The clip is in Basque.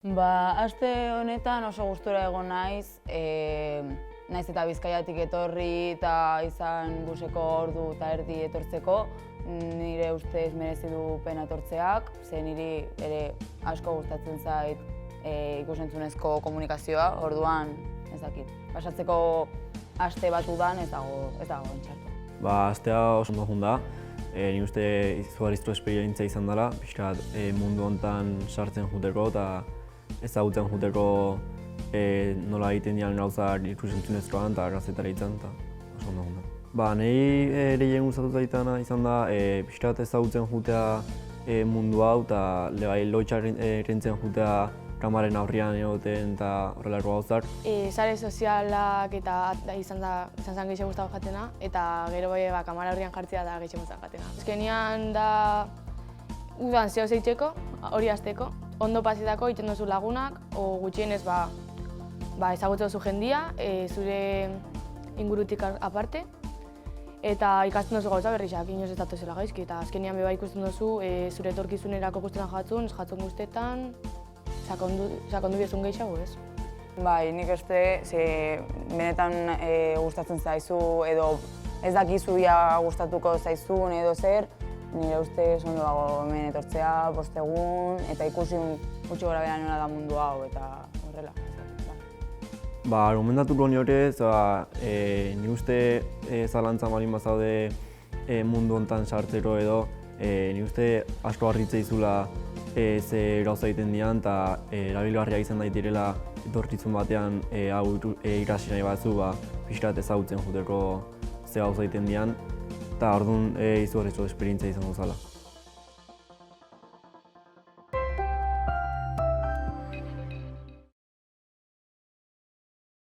Aste honetan oso gustura egon naiz, naiz eta Bizkaiatik etorri eta izan buseko ordu eta erdi etortzeko, nire ustez merezi du pena etortzeak, ze niri ere asko gustatzen zait ikus-entzunezko komunikazioa, orduan ez dakit. Pasatzeko aste bat udan ez dago txarto. Astea oso ondo joan da. Ni uste izugarrizko esperientzia izan dela, pixkat mundu honetan sartzen joateko eta ezagutzen joateko nola egiten dian gauzak ikus-entzunezkoan eta kazetaritzan eta oso ondo joan da. Niri gehien gustatu zaidana izan da pixkat ezagutzen joatea mundu hau eta lotxa erentzen joatea kamararen aurrean egoten eta horrelako gauzak. Sare sozialak eta izan zen gehiago gustatu jatena eta gero kamara aurrean jartzea da gehiago gustatu jatena. Azkenean da udan zeo zeitzeko, hori hasteko, ondo pasitako egiten duzu lagunak, o gutxienez ezagutzen duzu jendia, zure ingurutik aparte, eta ikasten duzu gauza berriak, inoz ez datozela gaizki, eta azkenean ikusten duzu zure etorkizunerako guztetan jatzun guztetan, sakondu biezun gehiago, ez? Nik uste, benetan gustatzen zaizu edo ez dakizu ia gustatuko zaizun edo zer, nire ustez ondo dago hemen etortzea, 5 egun, eta ikusi gutxi gora behera nola da mundu hau eta horrela. Argumentatuko nioke, ni uste zalantza malin bazaude mundu honetan sartzeko edo, ni uste asko harritze izula ze gauza egiten dian eta erabilgarria izan daitirela etorkizun batean hau ikasi nahi batzu pixkat ezagutzen joateko ze gauza egiten dian eta orduan izugarrizko esperientzia izango zela.